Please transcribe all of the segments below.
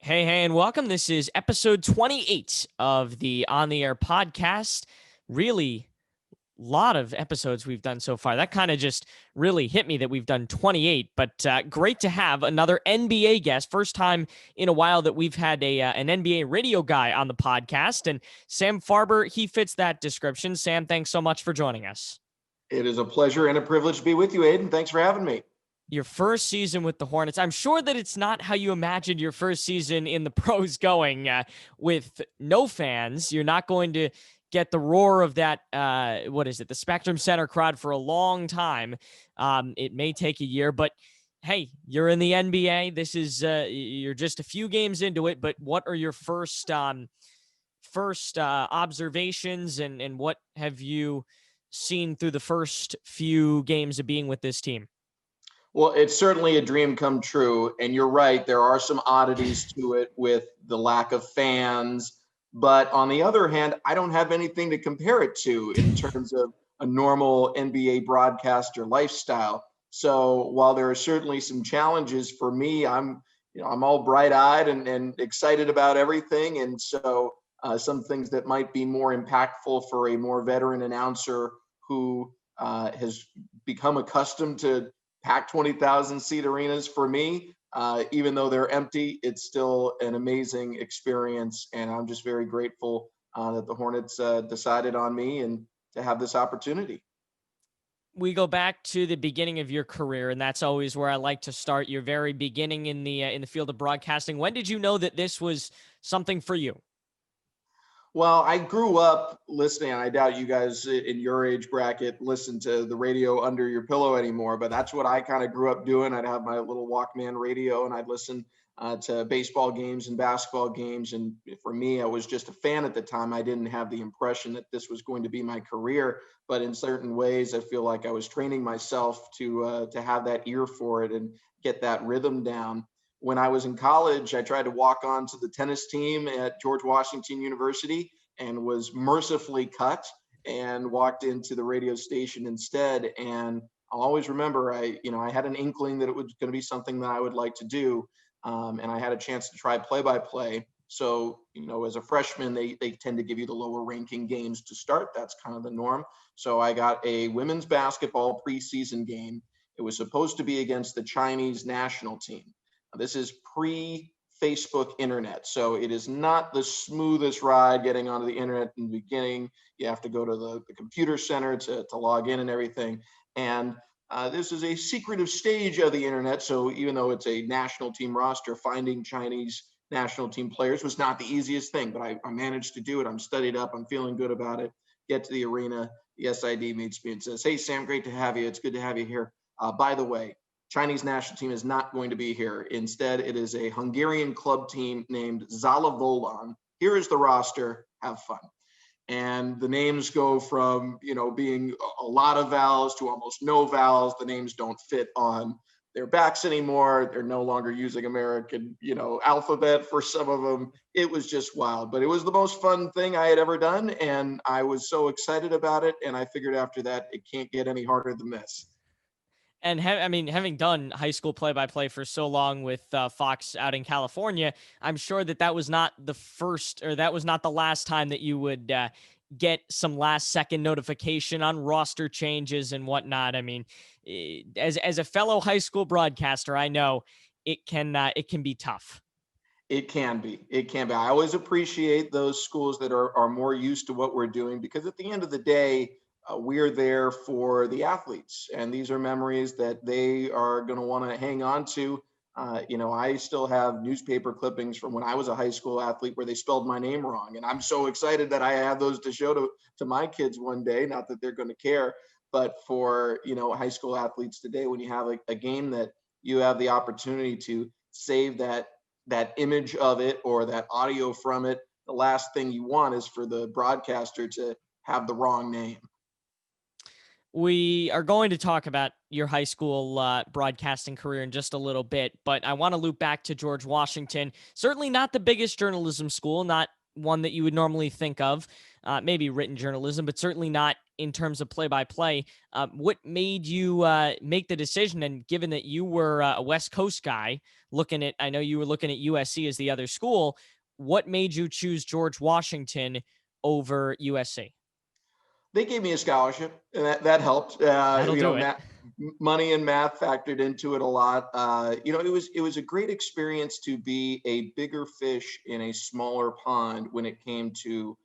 Hey, and welcome. This is episode 28 of the On the Air podcast. Really, lot of episodes we've done so far. That kind of just really hit me that we've done 28, but great to have another NBA guest. First time in a while that we've had an NBA radio guy on the podcast, and Sam Farber, he fits that description. Sam, thanks so much for joining us. It is a pleasure and a privilege to be with you, Aiden. Thanks for having me. Your first season with the Hornets. I'm sure that it's not how you imagined your first season in the pros going with no fans. You're not going to get the roar of that, the Spectrum Center crowd for a long time. It may take a year, but hey, you're in the NBA. This is, you're just a few games into it, but what are your first observations and what have you seen through the first few games of being with this team? Well, it's certainly a dream come true. And you're right, there are some oddities to it with the lack of fans. But on the other hand, I don't have anything to compare it to in terms of a normal NBA broadcaster lifestyle. So while there are certainly some challenges for me, I'm all bright-eyed and excited about everything. And so some things that might be more impactful for a more veteran announcer who has become accustomed to packed 20,000 seat arenas, for me, even though they're empty, it's still an amazing experience. And I'm just very grateful that the Hornets decided on me and to have this opportunity. We go back to the beginning of your career, and that's always where I like to start. Your very beginning in the field of broadcasting. When did you know that this was something for you? Well, I grew up listening, and I doubt you guys in your age bracket listen to the radio under your pillow anymore, but that's what I kind of grew up doing. I'd have my little Walkman radio and I'd listen to baseball games and basketball games. And for me, I was just a fan at the time. I didn't have the impression that this was going to be my career, but in certain ways, I feel like I was training myself to have that ear for it and get that rhythm down. When I was in college, I tried to walk on to the tennis team at George Washington University and was mercifully cut and walked into the radio station instead. And I'll always remember I had an inkling that it was going to be something that I would like to do. And I had a chance to try play-by-play. So, as a freshman, they tend to give you the lower ranking games to start. That's kind of the norm. So I got a women's basketball preseason game. It was supposed to be against the Chinese national team. This is pre-Facebook internet, so it is not the smoothest ride getting onto the internet in the beginning. You have to go to the computer center to log in and everything. And this is a secretive stage of the internet, so even though it's a national team roster, finding Chinese national team players was not the easiest thing, but I managed to do it. I'm studied up. I'm feeling good about it. Get to the arena. The SID meets me and says, "Hey, Sam, great to have you. It's good to have you here. By the way, Chinese national team is not going to be here. Instead, it is a Hungarian club team named Zala Volan. Here is the roster. Have fun." And the names go from, being a lot of vowels to almost no vowels. The names don't fit on their backs anymore. They're no longer using American, alphabet for some of them. It was just wild, but it was the most fun thing I had ever done. And I was so excited about it. And I figured after that, it can't get any harder than this. And having done high school play-by-play for so long with Fox out in California, I'm sure that was not the first, or that was not the last time that you would get some last-second notification on roster changes and whatnot. I mean, as a fellow high school broadcaster, I know it can be tough. It can be. It can be. I always appreciate those schools that are more used to what we're doing, because at the end of the day, we're there for the athletes, and these are memories that they are going to want to hang on to. I still have newspaper clippings from when I was a high school athlete where they spelled my name wrong, and I'm so excited that I have those to show to my kids one day. Not that they're going to care, but for high school athletes today, when you have a game that you have the opportunity to save that image of it or that audio from it, the last thing you want is for the broadcaster to have the wrong name. We are going to talk about your high school broadcasting career in just a little bit, but I want to loop back to George Washington. Certainly not the biggest journalism school, not one that you would normally think of, maybe written journalism, but certainly not in terms of play-by-play. What made you make the decision? And given that you were a West Coast guy, I know you were looking at USC as the other school, what made you choose George Washington over USC? They gave me a scholarship, and that helped. That'll do it. Money and math factored into it a lot. It was a great experience to be a bigger fish in a smaller pond when it came to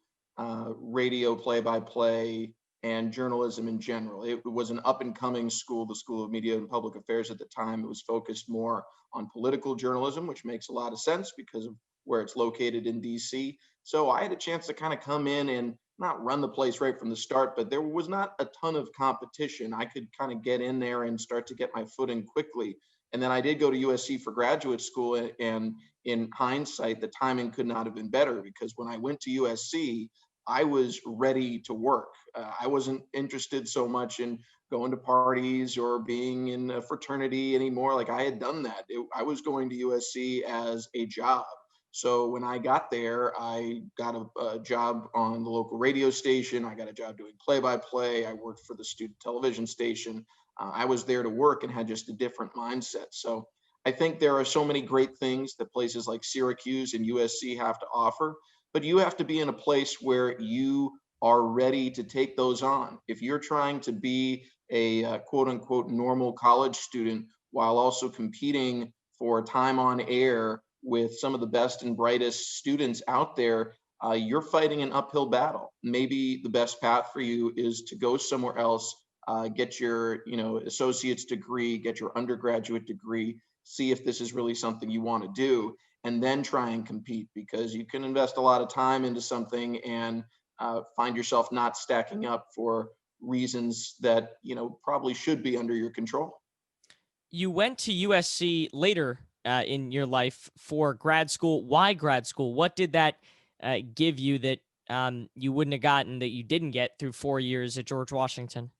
radio play-by-play and journalism in general. It was an up-and-coming school, the School of Media and Public Affairs at the time. It was focused more on political journalism, which makes a lot of sense because of where it's located in DC. So I had a chance to kind of come in and not run the place right from the start, but there was not a ton of competition. I could kind of get in there and start to get my footing quickly. And then I did go to USC for graduate school. And in hindsight, the timing could not have been better, because when I went to USC, I was ready to work. I wasn't interested so much in going to parties or being in a fraternity anymore. Like, I had done that. I was going to USC as a job. So when I got there, I got a job on the local radio station. I got a job doing play-by-play. I worked for the student television station. I was there to work and had just a different mindset. So I think there are so many great things that places like Syracuse and USC have to offer, but you have to be in a place where you are ready to take those on. If you're trying to be a quote unquote normal college student while also competing for time on air with some of the best and brightest students out there, you're fighting an uphill battle. Maybe the best path for you is to go somewhere else, get your associate's degree, get your undergraduate degree, see if this is really something you want to do, and then try and compete, because you can invest a lot of time into something and find yourself not stacking up for reasons that probably should be under your control. You went to USC later in your life for grad school. Why grad school? What did that give you that you wouldn't have gotten, that you didn't get through 4 years at George Washington?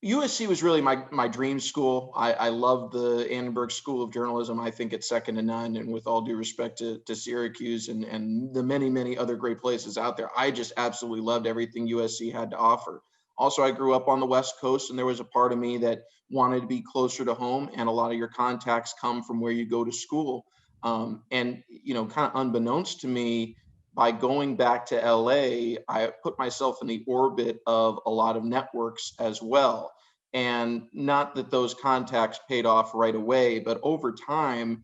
USC was really my dream school. I love the Annenberg School of Journalism. I think it's second to none. And with all due respect to Syracuse and the many, many other great places out there, I just absolutely loved everything USC had to offer. Also, I grew up on the West Coast, and there was a part of me that wanted to be closer to home. And a lot of your contacts come from where you go to school. Kind of unbeknownst to me, by going back to LA, I put myself in the orbit of a lot of networks as well. And not that those contacts paid off right away, but over time,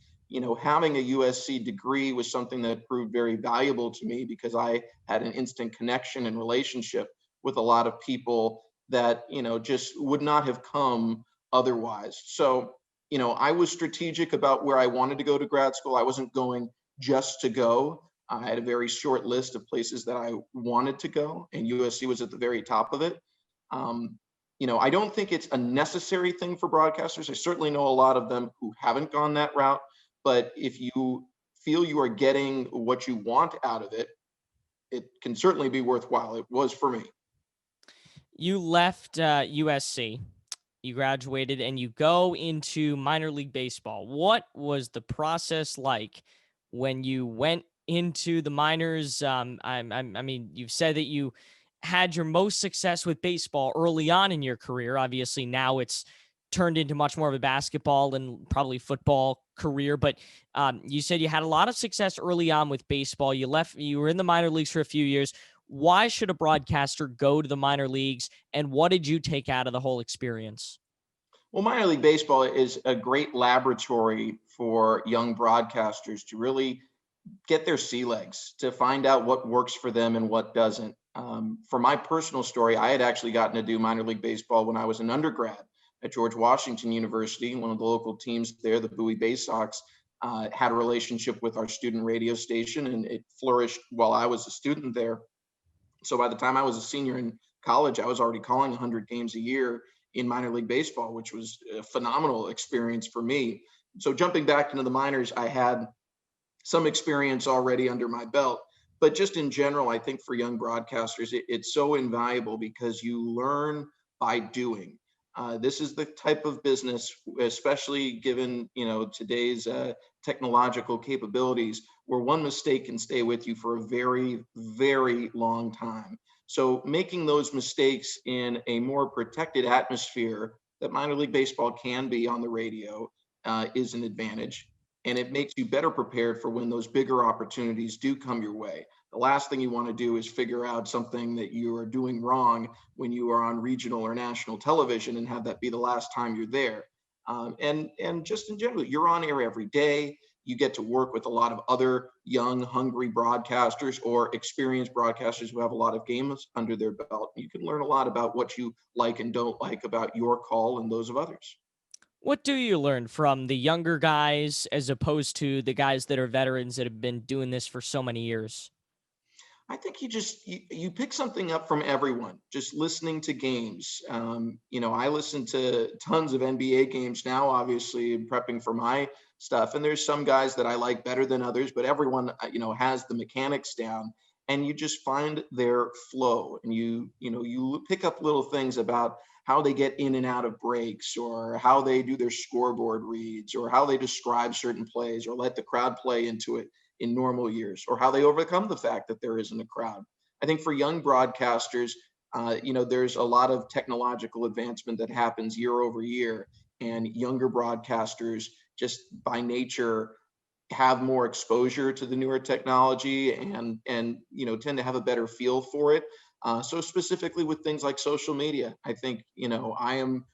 having a USC degree was something that proved very valuable to me, because I had an instant connection and relationship with a lot of people that, just would not have come otherwise. So, I was strategic about where I wanted to go to grad school. I wasn't going just to go. I had a very short list of places that I wanted to go, and USC was at the very top of it. I don't think it's a necessary thing for broadcasters. I certainly know a lot of them who haven't gone that route, but if you feel you are getting what you want out of it, it can certainly be worthwhile. It was for me. You left USC, you graduated, and you go into minor league baseball. What was the process like when you went into the minors? I mean, you've said that you had your most success with baseball early on in your career. Obviously, now it's turned into much more of a basketball and probably football career. But you said you had a lot of success early on with baseball. You were in the minor leagues for a few years. Why should a broadcaster go to the minor leagues, and what did you take out of the whole experience? Well, minor league baseball is a great laboratory for young broadcasters to really get their sea legs, to find out what works for them and what doesn't. For my personal story, I had actually gotten to do minor league baseball when I was an undergrad at George Washington University. One of the local teams there, the Bowie Bay Sox, had a relationship with our student radio station, and it flourished while I was a student there. So by the time I was a senior in college, I was already calling 100 games a year in minor league baseball, which was a phenomenal experience for me. So jumping back into the minors, I had some experience already under my belt. But just in general, I think for young broadcasters, it's so invaluable because you learn by doing. This is the type of business, especially given, today's technological capabilities, where one mistake can stay with you for a very, very long time. So making those mistakes in a more protected atmosphere that minor league baseball can be on the radio is an advantage. And it makes you better prepared for when those bigger opportunities do come your way. The last thing you want to do is figure out something that you are doing wrong when you are on regional or national television and have that be the last time you're there. And just in general, you're on air every day. You get to work with a lot of other young, hungry broadcasters or experienced broadcasters who have a lot of games under their belt. You can learn a lot about what you like and don't like about your call and those of others. What do you learn from the younger guys as opposed to the guys that are veterans that have been doing this for so many years? I think you pick something up from everyone. Just listening to games. I listen to tons of NBA games now, obviously, prepping for my stuff. And there's some guys that I like better than others, but everyone, has the mechanics down. And you just find their flow, and you pick up little things about how they get in and out of breaks, or how they do their scoreboard reads, or how they describe certain plays, or let the crowd play into it in normal years, or how they overcome the fact that there isn't a crowd. I think for young broadcasters, there's a lot of technological advancement that happens year over year, and younger broadcasters just by nature have more exposure to the newer technology and tend to have a better feel for it. So specifically with things like social media, I think I am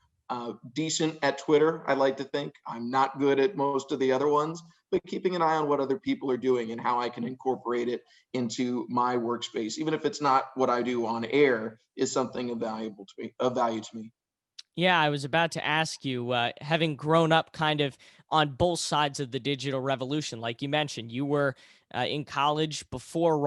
decent at Twitter. I like to think I'm not good at most of the other ones, but keeping an eye on what other people are doing and how I can incorporate it into my workspace, even if it's not what I do on air, is something of value to me. Yeah, I was about to ask you, having grown up kind of on both sides of the digital revolution, like you mentioned, you were in college before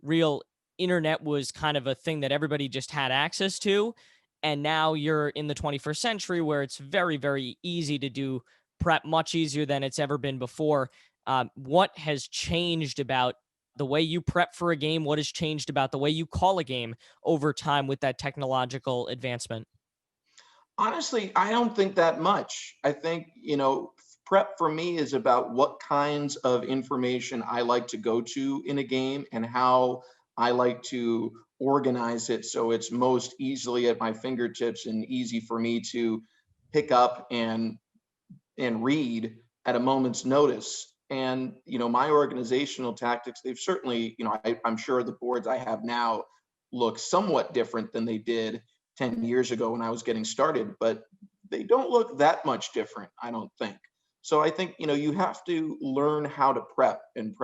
real internet was kind of a thing that everybody just had access to, and now you're in the 21st century where it's very, very easy to do prep, much easier than it's ever been before. What has changed about the way you prep for a game? What has changed about the way you call a game over time with that technological advancement? Honestly, I don't think that much. I think, prep for me is about what kinds of information I like to go to in a game and how I like to organize it so it's most easily at my fingertips and easy for me to pick up and read at a moment's notice. And, my organizational tactics, they've certainly, I'm sure the boards I have now look somewhat different than they did 10 years ago when I was getting started, but they don't look that much different, I don't think. So I think, you have to learn how to prep and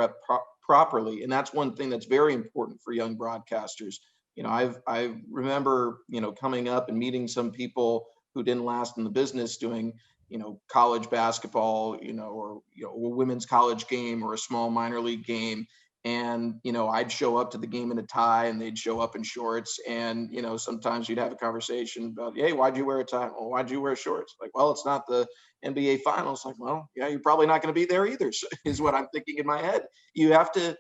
properly. And that's one thing that's very important for young broadcasters. I remember, coming up and meeting some people who didn't last in the business doing college basketball, or a women's college game or a small minor league game. And, I'd show up to the game in a tie and they'd show up in shorts. And, sometimes you'd have a conversation about, hey, why'd you wear a tie? Well, why'd you wear shorts? Like, well, it's not the NBA finals. Like, well, yeah, you're probably not going to be there either, is what I'm thinking in my head. You have to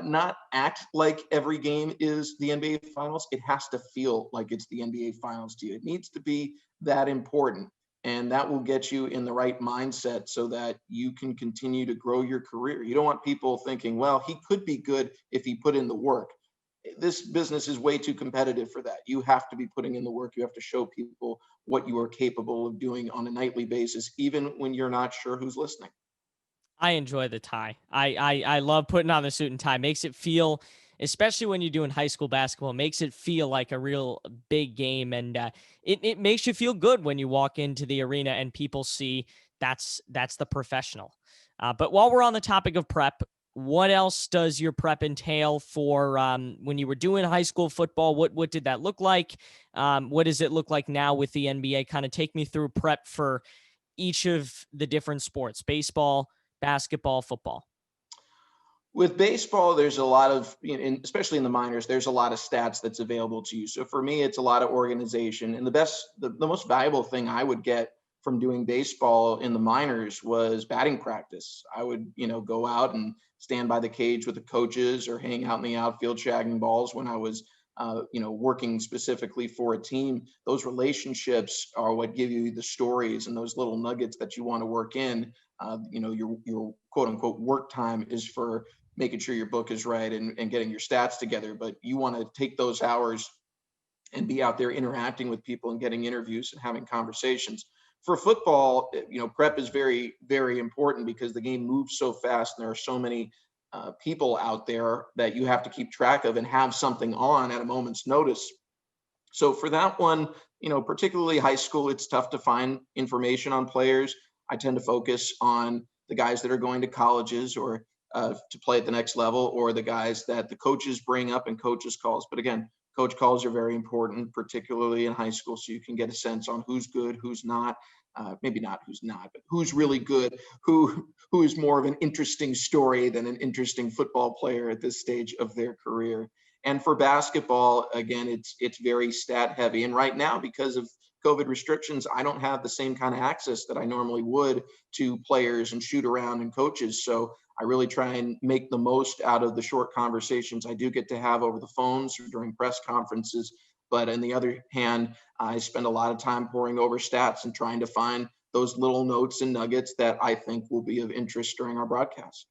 not act like every game is the NBA finals. It has to feel like it's the NBA finals to you. It needs to be that important. And that will get you in the right mindset so that you can continue to grow your career. You don't want people thinking, well, he could be good if he put in the work. This business is way too competitive for that. You have to be putting in the work. You have to show people what you are capable of doing on a nightly basis, even when you're not sure who's listening. I enjoy the tie. I love putting on the suit and tie. Makes it feel, especially when you're doing high school basketball, makes it feel like a real big game, and it makes you feel good when you walk into the arena and people see that's the professional. But while we're on the topic of prep, what else does your prep entail for when you were doing high school football? What did that look like? What does it look like now with the NBA? Kind of take me through prep for each of the different sports: baseball, basketball, football. With baseball, there's a lot of, especially in the minors, there's a lot of stats that's available to you. So for me, it's a lot of organization. And the most valuable thing I would get from doing baseball in the minors was batting practice. I would, go out and stand by the cage with the coaches or hang out in the outfield shagging balls when I was working specifically for a team, those relationships are what give you the stories and those little nuggets that you want to work in. Your quote unquote work time is for making sure your book is right and getting your stats together, but you want to take those hours and be out there interacting with people and getting interviews and having conversations. For football, prep is very, very important because the game moves so fast and there are so many people out there that you have to keep track of and have something on at a moment's notice. So for that one, particularly high school, it's tough to find information on players. I tend to focus on the guys that are going to colleges or to play at the next level, or the guys that the coaches bring up in coaches calls. But again, coach calls are very important, particularly in high school, so you can get a sense on who's good, who's not. Maybe not who's not, but who's really good, who is more of an interesting story than an interesting football player at this stage of their career. And for basketball, again, it's very stat heavy. And right now, because of COVID restrictions, I don't have the same kind of access that I normally would to players and shoot around and coaches. So I really try and make the most out of the short conversations I do get to have over the phones or during press conferences. But on the other hand, I spend a lot of time poring over stats and trying to find those little notes and nuggets that I think will be of interest during our broadcast.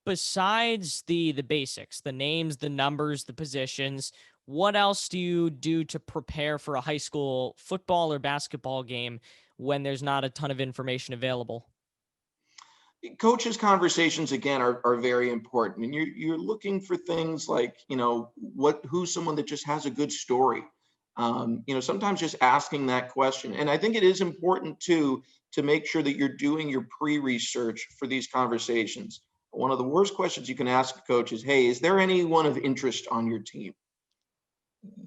Besides the basics, the names, the numbers, the positions, what else do you do to prepare for a high school football or basketball game when there's not a ton of information available? Coaches conversations again are very important, and you're looking for things like who's someone that just has a good story. Sometimes just asking that question, and I think it is important too to make sure that you're doing your pre-research for these conversations. One of the worst questions you can ask a coach is, hey, is there anyone of interest on your team?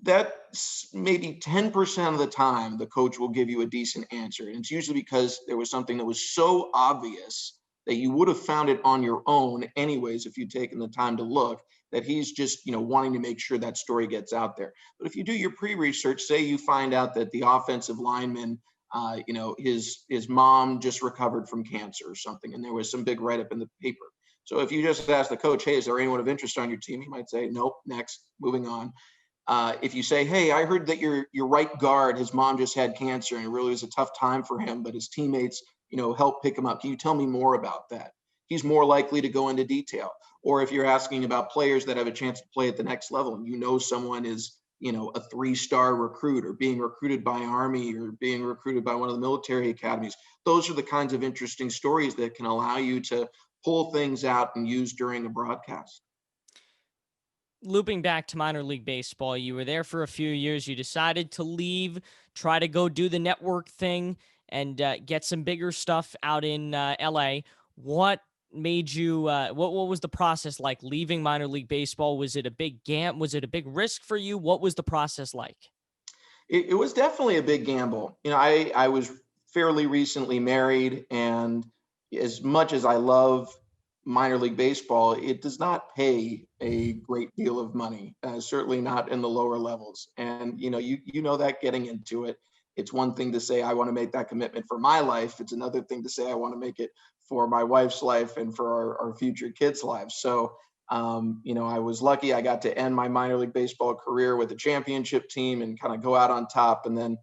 That's maybe 10% of the time the coach will give you a decent answer. And it's usually because there was something that was so obvious that you would have found it on your own anyways if you'd taken the time to look, that he's just wanting to make sure that story gets out there. But if you do your pre-research, say you find out that the offensive lineman, his mom just recovered from cancer or something, and there was some big write-up in the paper. So if you just ask the coach, hey, is there anyone of interest on your team? He might say, nope, next, moving on. If you say, hey, I heard that your right guard, his mom just had cancer and it really was a tough time for him, but his teammates, helped pick him up. Can you tell me more about that? He's more likely to go into detail. Or if you're asking about players that have a chance to play at the next level and someone is, a 3-star recruit or being recruited by Army or being recruited by one of the military academies, those are the kinds of interesting stories that can allow you to pull things out and use during a broadcast. Looping back to minor league baseball, you were there for a few years. You decided to leave, try to go do the network thing, and get some bigger stuff out in LA. What made you? What was the process like leaving minor league baseball? Was it a big Was it a big risk for you? What was the process like? It was definitely a big gamble. I was fairly recently married, and as much as I love minor league baseball, it does not pay a great deal of money, certainly not in the lower levels. And you know that getting into it, it's one thing to say I want to make that commitment for my life. It's another thing to say I want to make it for my wife's life and for our future kids' lives. So I was lucky. I got to end my minor league baseball career with a championship team and kind of go out on top, and then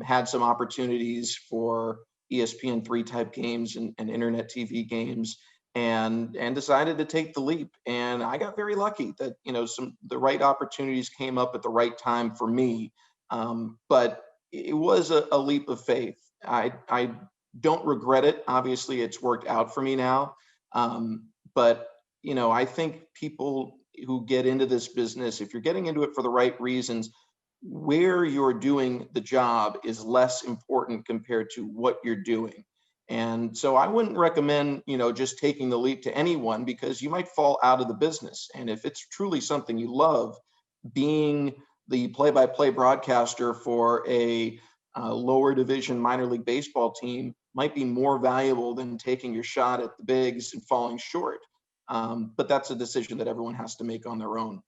had some opportunities for ESPN3 type games and internet TV games, and decided to take the leap. And I got very lucky that the right opportunities came up at the right time for me. But it was a leap of faith. I don't regret it. Obviously, it's worked out for me now. But I think people who get into this business, if you're getting into it for the right reasons, where you're doing the job is less important compared to what you're doing. And so I wouldn't recommend, just taking the leap to anyone, because you might fall out of the business. And if it's truly something you love, being the play-by-play broadcaster for a lower division minor league baseball team might be more valuable than taking your shot at the bigs and falling short. But that's a decision that everyone has to make on their own.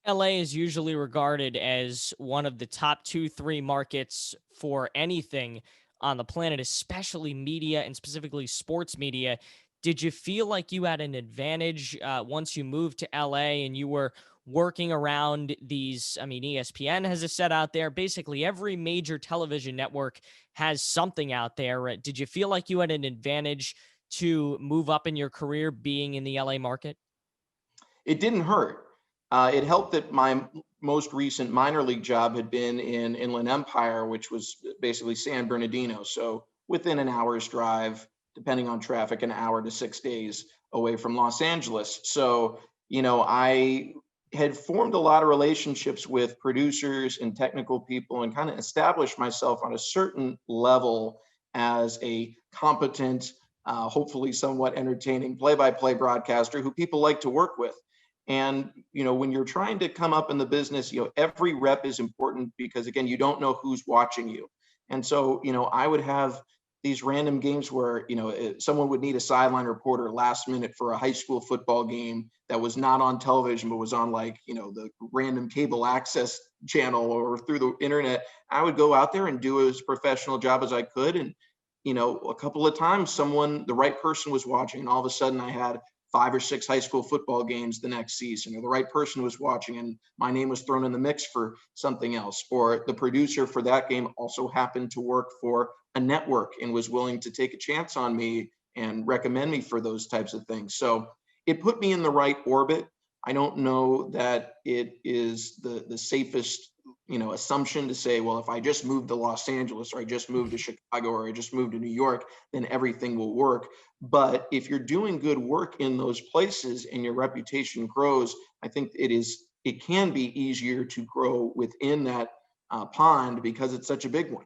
LA is usually regarded as one of the top 2, 3 markets for anything on the planet, especially media and specifically sports media. Did you feel like you had an advantage once you moved to LA and you were working around these. I mean, ESPN has a set out there. Basically, every major television network has something out there. Did you feel like you had an advantage to move up in your career being in the LA market? It didn't hurt. It helped that my most recent minor league job had been in Inland Empire, which was basically San Bernardino. So within an hour's drive, depending on traffic, an hour to 6 days away from Los Angeles. So, I had formed a lot of relationships with producers and technical people and kind of established myself on a certain level as a competent, hopefully somewhat entertaining play-by-play broadcaster who people like to work with. And, when you're trying to come up in the business, every rep is important because, again, you don't know who's watching you. And so, I would have these random games where, someone would need a sideline reporter last minute for a high school football game that was not on television, but was on the random cable access channel or through the internet. I would go out there and do as professional job as I could. And, a couple of times the right person was watching, and all of a sudden I had 5 or 6 high school football games the next season, or the right person was watching and my name was thrown in the mix for something else, or the producer for that game also happened to work for a network and was willing to take a chance on me and recommend me for those types of things. So it put me in the right orbit. I don't know that it is the safest assumption to say, well, if I just moved to Los Angeles, or I just moved to Chicago, or I just moved to New York, then everything will work. But if you're doing good work in those places and your reputation grows, I think it can be easier to grow within that pond because it's such a big one.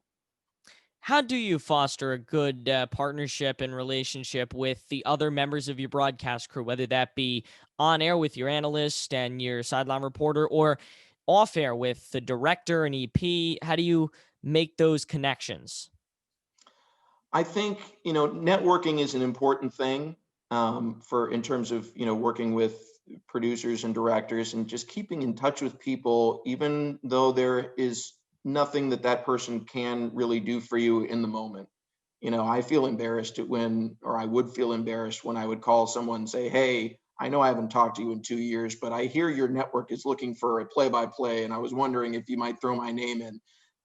How do you foster a good partnership and relationship with the other members of your broadcast crew, whether that be on air with your analyst and your sideline reporter, or off air with the director and EP? How do you make those connections? I think, networking is an important thing for in terms of, working with producers and directors and just keeping in touch with people, even though there is nothing that person can really do for you in the moment. I feel embarrassed or I would feel embarrassed when I would call someone and say, hey, I know I haven't talked to you in 2 years, but I hear your network is looking for a play-by-play, and I was wondering if you might throw my name in.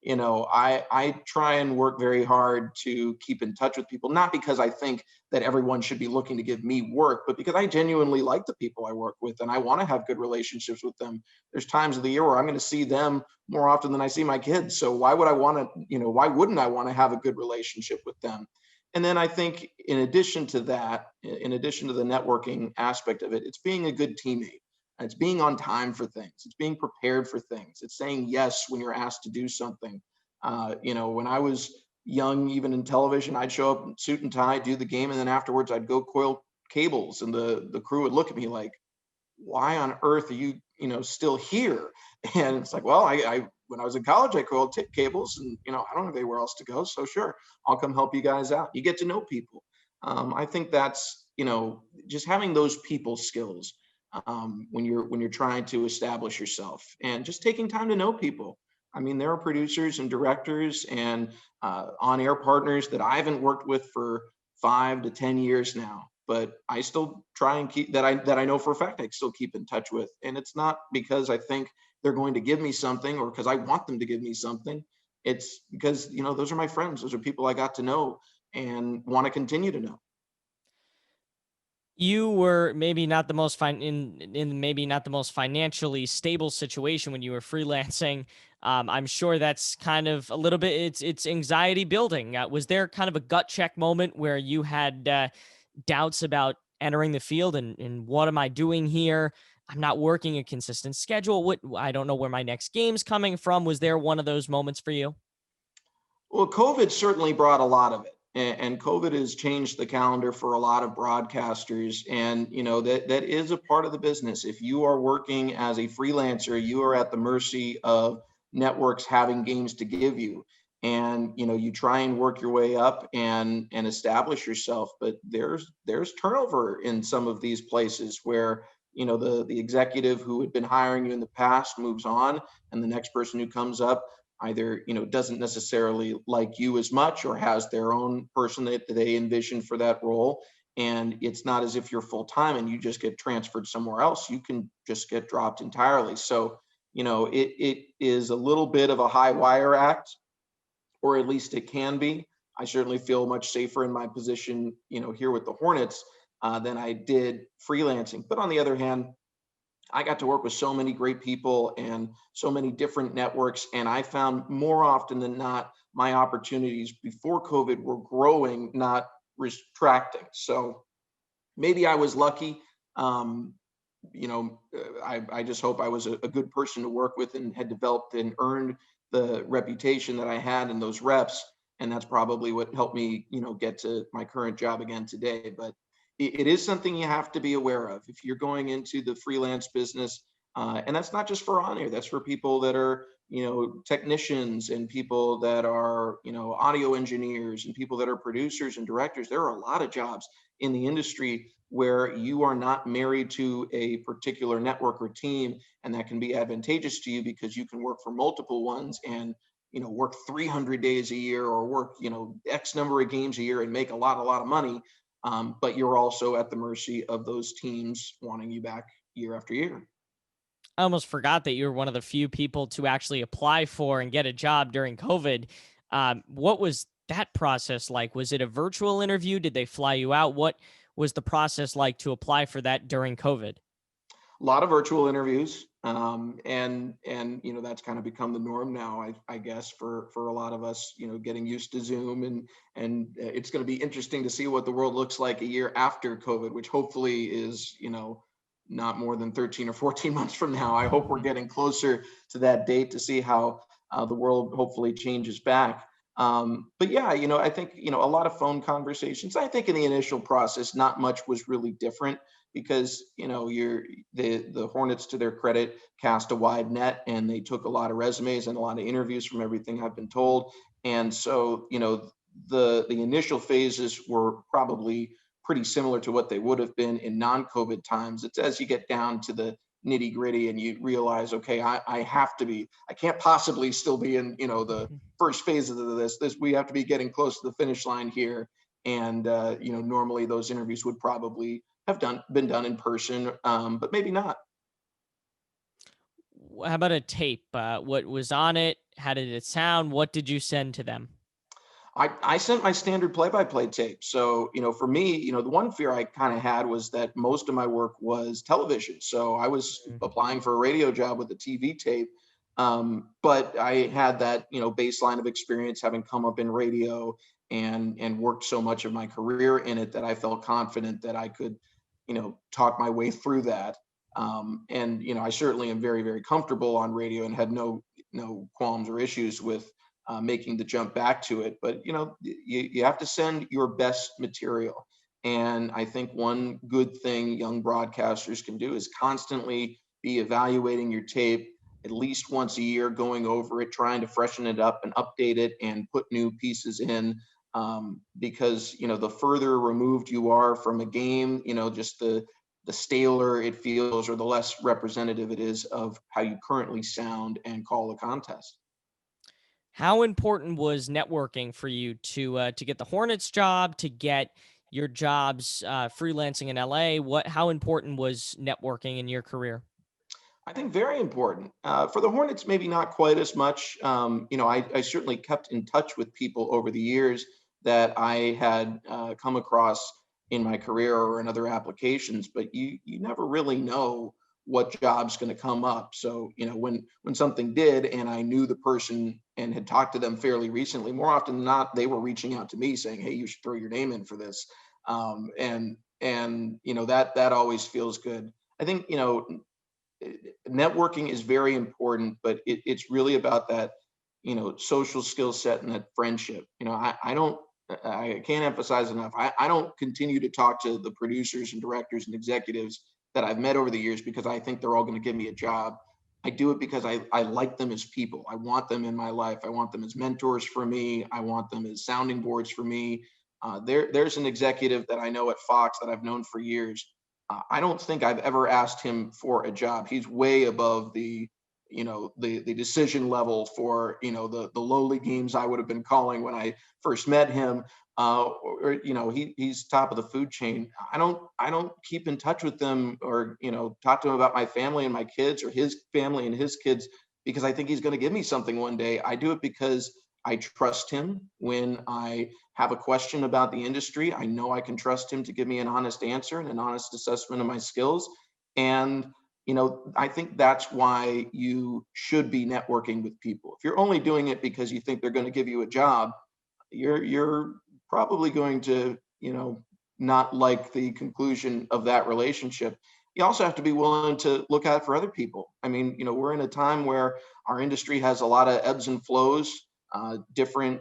I try and work very hard to keep in touch with people, not because I think that everyone should be looking to give me work, but because I genuinely like the people I work with and I want to have good relationships with them. There's times of the year where I'm going to see them more often than I see my kids. So why wouldn't I want to have a good relationship with them? And then I think in addition to that, in addition to the networking aspect of it, it's being a good teammate. It's being on time for things. It's being prepared for things. It's saying yes when you're asked to do something. When I was young, even in television, I'd show up in suit and tie, do the game, and then afterwards I'd go coil cables, and the crew would look at me like, "Why on earth are you, still here?" And it's like, well, I when I was in college, I coiled cables, and I don't have anywhere else to go, so sure, I'll come help you guys out. You get to know people. I think that's just having those people skills when you're trying to establish yourself, and just taking time to know people. I mean, there are producers and directors and on-air partners that I haven't worked with for 5 to 10 years now, but I still try and keep that I know for a fact I still keep in touch with. And it's not because I think they're going to give me something or because I want them to give me something. It's because those are my friends. Those are people I got to know and want to continue to know. You were maybe not the most in maybe not the most financially stable situation when you were freelancing. I'm sure that's kind of a little bit, it's anxiety building. Was there kind of a gut check moment where you had doubts about entering the field and what am I doing here? I'm not working a consistent schedule. I don't know where my next game's coming from. Was there one of those moments for you? Well, COVID certainly brought a lot of it. And COVID has changed the calendar for a lot of broadcasters. And, that is a part of the business. If you are working as a freelancer, you are at the mercy of networks having games to give you. And, you try and work your way up and establish yourself. But there's turnover in some of these places where, the executive who had been hiring you in the past moves on, and the next person who comes up either doesn't necessarily like you as much or has their own person that they envision for that role. and it's not as if you're full time and you just get transferred somewhere else. You can just get dropped entirely. So, it is a little bit of a high wire act, or at least it can be. I certainly feel much safer in my position, here with the Hornets than I did freelancing. But on the other hand, I got to work with so many great people and so many different networks. And I found more often than not, my opportunities before COVID were growing, not retracting. So maybe I was lucky. Um, I just hope I was a good person to work with and had developed and earned the reputation that I had in those reps. And that's probably what helped me, get to my current job again today. But it is something you have to be aware of if you're going into the freelance business. And that's not just for on air, that's for people that are, technicians and people that are, audio engineers and people that are producers and directors. There are a lot of jobs in the industry where you are not married to a particular network or team, and that can be advantageous to you because you can work for multiple ones and work 300 days a year or work X number of games a year and make a lot of money. But you're also at the mercy of those teams wanting you back year after year. I almost forgot that you were one of the few people to actually apply for and get a job during COVID. What was that process like? Was it a virtual interview? Did they fly you out? What was the process like to apply for that during COVID? A lot of virtual interviews, and that's kind of become the norm now. I guess for a lot of us, getting used to Zoom, and it's going to be interesting to see what the world looks like a year after COVID, which hopefully is not more than 13 or 14 months from now. I hope we're getting closer to that date to see how the world hopefully changes back. But yeah, I think a lot of phone conversations. I think in the initial process, not much was really different because the Hornets, to their credit, cast a wide net and they took a lot of resumes and a lot of interviews from everything I've been told. And so the initial phases were probably pretty similar to what they would have been in non-COVID times. It's as you get down to the nitty gritty and you realize, okay, I can't possibly still be in the first phases of this we have to be getting close to the finish line here. And normally those interviews would probably have been done in person, but maybe not. How about a tape? What was on it? How did it sound? What did you send to them? I sent my standard play-by-play tape. So, for me, the one fear I kind of had was that most of my work was television. So I was applying for a radio job with a TV tape. But I had that, baseline of experience having come up in radio and worked so much of my career in it that I felt confident that I could, talk my way through that. And I certainly am very, very comfortable on radio and had no qualms or issues with making the jump back to it. But you have to send your best material. And I think one good thing young broadcasters can do is constantly be evaluating your tape at least once a year, going over it, trying to freshen it up and update it and put new pieces in. Because the further removed you are from a game, just the staler it feels or the less representative it is of how you currently sound and call a contest. How important was networking for you to get the Hornets job, to get your jobs freelancing in LA? How important was networking in your career? I think very important. For the Hornets, maybe not quite as much. I certainly kept in touch with people over the years that I had come across in my career or in other applications, but you never really know what job's going to come up. So, when something did and I knew the person and had talked to them fairly recently, more often than not, they were reaching out to me saying, "Hey, you should throw your name in for this." That always feels good. I think, networking is very important, but it's really about that, social skill set and that friendship. I can't emphasize enough. I don't continue to talk to the producers and directors and executives that I've met over the years because I think they're all going to give me a job. I do it because I like them as people. I want them in my life. I want them as mentors for me. I want them as sounding boards for me. There's an executive that I know at Fox that I've known for years. I don't think I've ever asked him for a job. He's way above the decision level for the lowly games I would have been calling when I first met him. he's top of the food chain. I don't keep in touch with them or, talk to him about my family and my kids or his family and his kids because I think he's going to give me something one day. I do it because I trust him when I have a question about the industry. I know I can trust him to give me an honest answer and an honest assessment of my skills. And, I think that's why you should be networking with people. If you're only doing it because you think they're going to give you a job, you're probably going to, not like the conclusion of that relationship. You also have to be willing to look out for other people. I mean, we're in a time where our industry has a lot of ebbs and flows. Different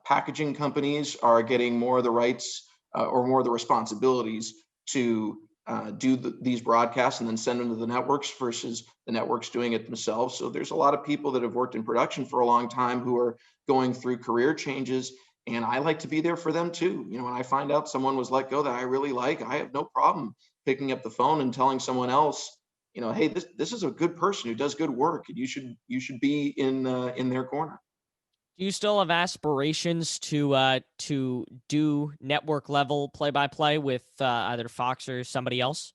packaging companies are getting more of the rights or more of the responsibilities to do these broadcasts and then send them to the networks versus the networks doing it themselves. So there's a lot of people that have worked in production for a long time who are going through career changes. And I like to be there for them too. When I find out someone was let go that I really like, I have no problem picking up the phone and telling someone else, hey, this is a good person who does good work, and you should be in their corner. Do you still have aspirations to do network level play-by-play with either Fox or somebody else?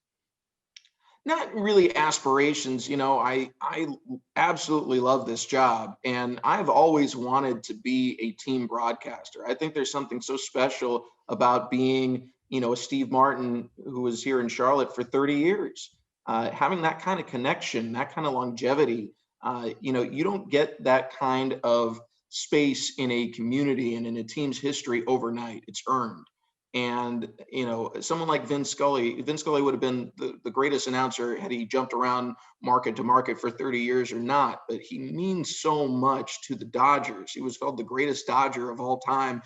Not really aspirations. I absolutely love this job, and I've always wanted to be a team broadcaster. I think there's something so special about being, a Steve Martin who was here in Charlotte for 30 years. Having that kind of connection, that kind of longevity, you don't get that kind of space in a community and in a team's history overnight. It's earned. And, someone like Vin Scully would have been the greatest announcer had he jumped around market to market for 30 years or not. But he means so much to the Dodgers. He was called the greatest Dodger of all time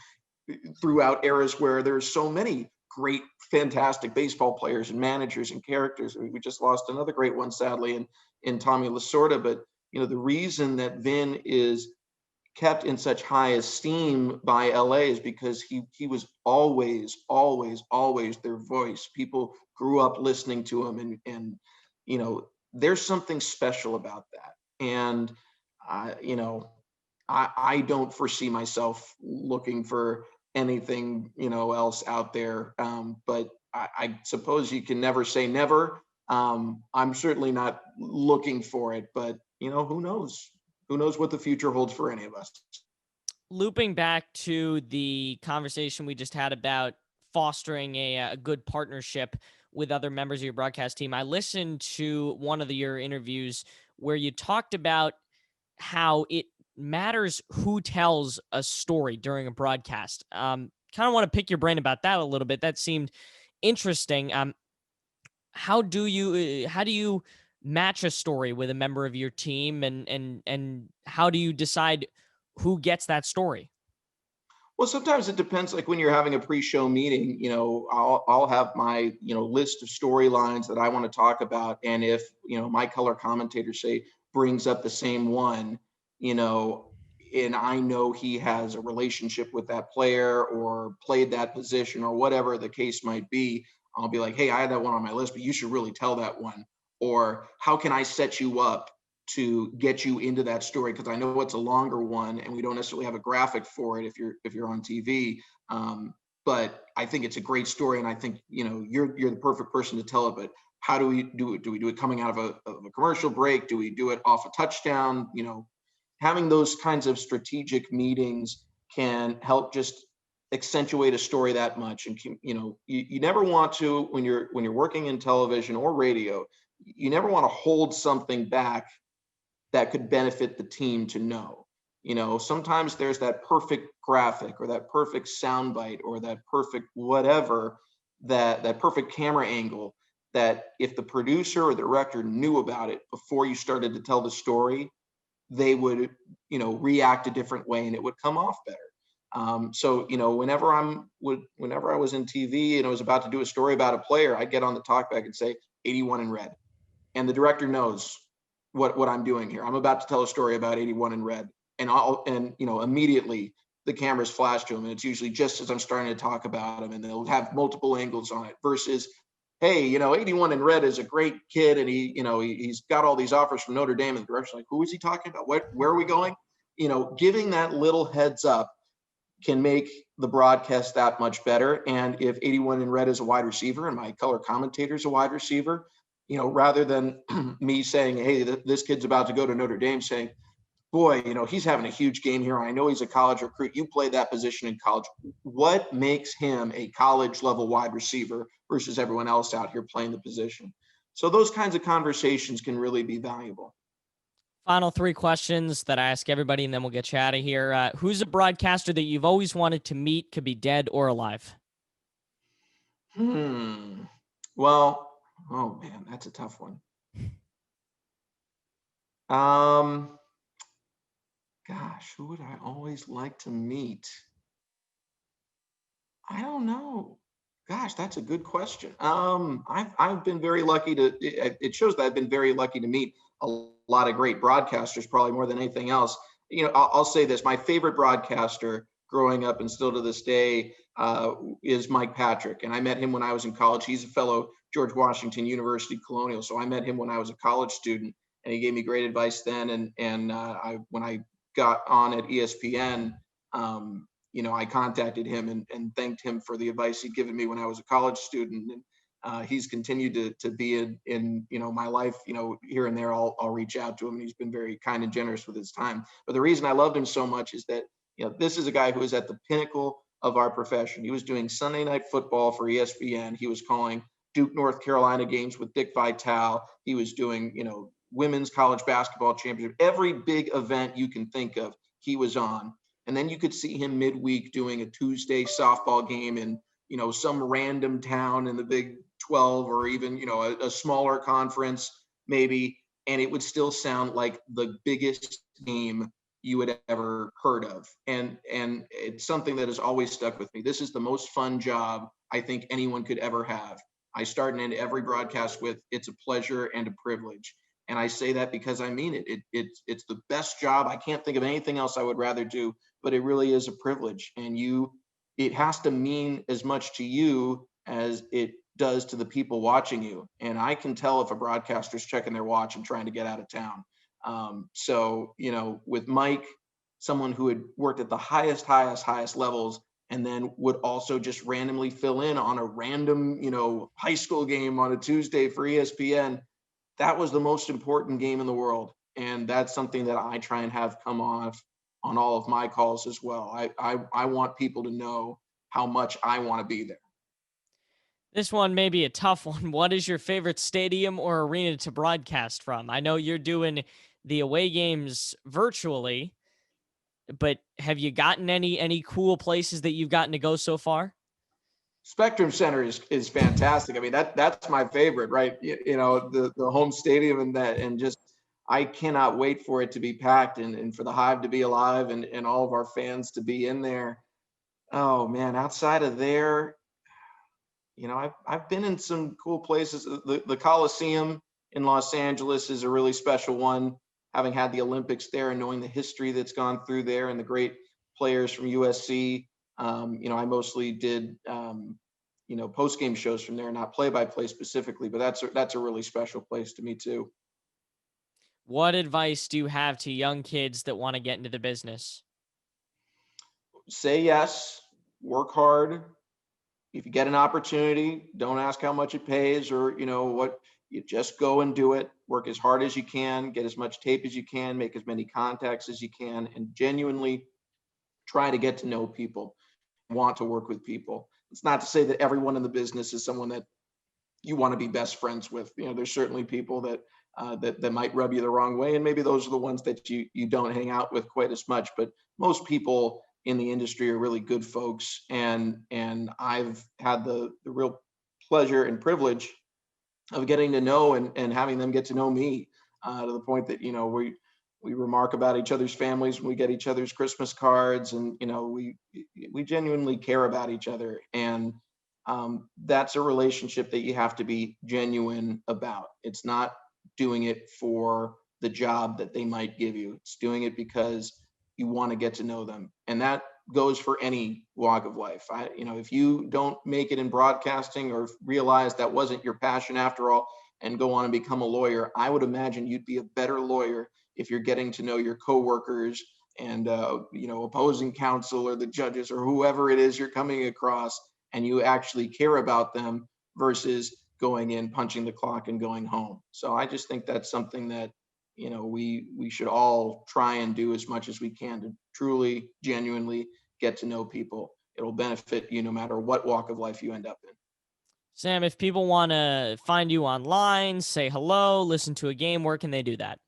throughout eras where there's so many great, fantastic baseball players and managers and characters. We just lost another great one, sadly, in Tommy Lasorda. But, the reason that Vin is kept in such high esteem by LA is because he was always their voice. People grew up listening to him, and there's something special about that. And I don't foresee myself looking for anything else out there. But I suppose you can never say never. I'm certainly not looking for it, but who knows? Who knows what the future holds for any of us? Looping back to the conversation we just had about fostering a good partnership with other members of your broadcast team, I listened to one of your interviews where you talked about how it matters who tells a story during a broadcast. Kind of want to pick your brain about that a little bit. That seemed interesting. How do you match a story with a member of your team, and how do you decide who gets that story? Well, sometimes it depends. Like when you're having a pre-show meeting, I'll have my list of storylines that I want to talk about, and if my color commentator say brings up the same one, and I know he has a relationship with that player or played that position or whatever the case might be, I'll be like, hey, I had that one on my list, but you should really tell that one. Or how can I set you up to get you into that story? Because I know it's a longer one and we don't necessarily have a graphic for it if you're on TV. But I think it's a great story, and I think you're the perfect person to tell it. But how do we do it? Do we do it coming out of a commercial break? Do we do it off a touchdown? Having those kinds of strategic meetings can help just accentuate a story that much. And you never want to, when you're working in television or radio, you never want to hold something back that could benefit the team to know. Sometimes there's that perfect graphic or that perfect soundbite or that perfect whatever, that perfect camera angle that if the producer or the director knew about it before you started to tell the story, they would, react a different way and it would come off better. So, whenever I was in TV and I was about to do a story about a player, I'd get on the talkback and say 81 in red. And the director knows what I'm doing here. I'm about to tell a story about 81 in red, and immediately the cameras flash to him, and it's usually just as I'm starting to talk about him, and they'll have multiple angles on it. Versus, hey, 81 in red is a great kid, and he's got all these offers from Notre Dame, and the director's like, who is he talking about? Where are we going? Giving that little heads up can make the broadcast that much better. And if 81 in red is a wide receiver and my color commentator is a wide receiver, rather than me saying, hey, this kid's about to go to Notre Dame, saying, boy, he's having a huge game here. I know he's a college recruit. You played that position in college. What makes him a college level wide receiver versus everyone else out here playing the position? So those kinds of conversations can really be valuable. Final three questions that I ask everybody, and then we'll get you out of here. Who's a broadcaster that you've always wanted to meet, could be dead or alive? Well, oh man, that's a tough one. Gosh, who would I always like to meet? I don't know. Gosh, that's a good question. I've been very lucky it shows that I've been very lucky to meet a lot of great broadcasters, probably more than anything else. I'll say this, my favorite broadcaster growing up and still to this day is Mike Patrick. And I met him when I was in college. He's a fellow George Washington University Colonial. So I met him when I was a college student, and he gave me great advice then. And when I got on at ESPN, I contacted him and thanked him for the advice he'd given me when I was a college student. And he's continued to be in my life, here and there. I'll reach out to him. And he's been very kind and generous with his time. But the reason I loved him so much is that, this is a guy who is at the pinnacle of our profession. He was doing Sunday Night Football for ESPN. He was calling Duke, North Carolina games with Dick Vitale. He was doing, women's college basketball championship. Every big event you can think of, he was on. And then you could see him midweek doing a Tuesday softball game in, some random town in the Big 12 or even, a smaller conference maybe. And it would still sound like the biggest game you would ever heard of. And it's something that has always stuck with me. This is the most fun job I think anyone could ever have. I start and end every broadcast with, it's a pleasure and a privilege. And I say that because I mean it. It's the best job. I can't think of anything else I would rather do, but it really is a privilege. And it has to mean as much to you as it does to the people watching you. And I can tell if a broadcaster's checking their watch and trying to get out of town. So, with Mike, someone who had worked at the highest levels, and then would also just randomly fill in on a random, high school game on a Tuesday for ESPN. That was the most important game in the world. And that's something that I try and have come off on all of my calls as well. I want people to know how much I want to be there. This one may be a tough one. What is your favorite stadium or arena to broadcast from? I know you're doing the away games virtually, but have you gotten any cool places that you've gotten to go so far? Spectrum Center is fantastic. I mean, that's my favorite, right? The home stadium and just, I cannot wait for it to be packed and for the Hive to be alive and all of our fans to be in there. Oh man, outside of there, I've been in some cool places. The Coliseum in Los Angeles is a really special one, having had the Olympics there and knowing the history that's gone through there and the great players from USC. I mostly did, post-game shows from there, not play-by-play specifically, but that's a really special place to me too. What advice do you have to young kids that want to get into the business? Say yes, work hard. If you get an opportunity, don't ask how much it pays or, what, you just go and do it. Work as hard as you can, get as much tape as you can, make as many contacts as you can, and genuinely try to get to know people, want to work with people. It's not to say that everyone in the business is someone that you want to be best friends with. There's certainly people that might rub you the wrong way, and maybe those are the ones that you don't hang out with quite as much. But most people in the industry are really good folks, and I've had the real pleasure and privilege of getting to know and having them get to know me to the point that we remark about each other's families when we get each other's Christmas cards, and we genuinely care about each other, and that's a relationship that you have to be genuine about. It's not doing it for the job that they might give you. It's doing it because you want to get to know them, and that goes for any walk of life. If you don't make it in broadcasting or realize that wasn't your passion after all, and go on and become a lawyer, I would imagine you'd be a better lawyer if you're getting to know your coworkers and opposing counsel or the judges or whoever it is you're coming across, and you actually care about them versus going in, punching the clock, and going home. So I just think that's something that we should all try and do as much as we can to truly, genuinely get to know people. It'll benefit you no matter what walk of life you end up in. Sam, if people want to find you online, say hello, listen to a game, where can they do that?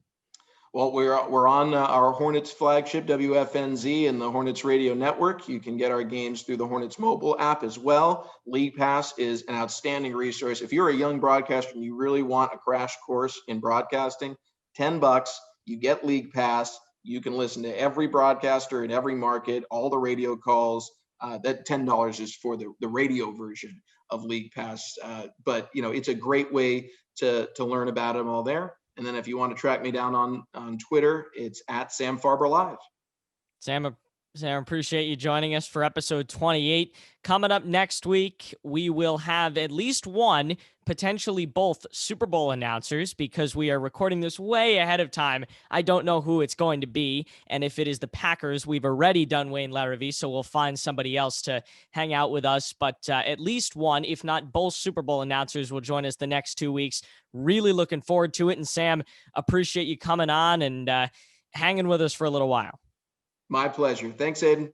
Well, we're on our Hornets flagship, WFNZ, and the Hornets Radio Network. You can get our games through the Hornets mobile app as well. League Pass is an outstanding resource. If you're a young broadcaster and you really want a crash course in broadcasting, $10, you get League Pass. You can listen to every broadcaster in every market, all the radio calls. That $10 is for the radio version of League Pass. But it's a great way to learn about them all there. And then if you want to track me down on Twitter, it's at Sam Farber Live. Sam, appreciate you joining us for episode 28. Coming up next week, we will have at least one, potentially both Super Bowl announcers, because we are recording this way ahead of time. I don't know who it's going to be. And if it is the Packers, we've already done Wayne Larrivee, so we'll find somebody else to hang out with us. But at least one, if not both Super Bowl announcers, will join us the next 2 weeks. Really looking forward to it. And Sam, appreciate you coming on and hanging with us for a little while. My pleasure. Thanks, Aiden.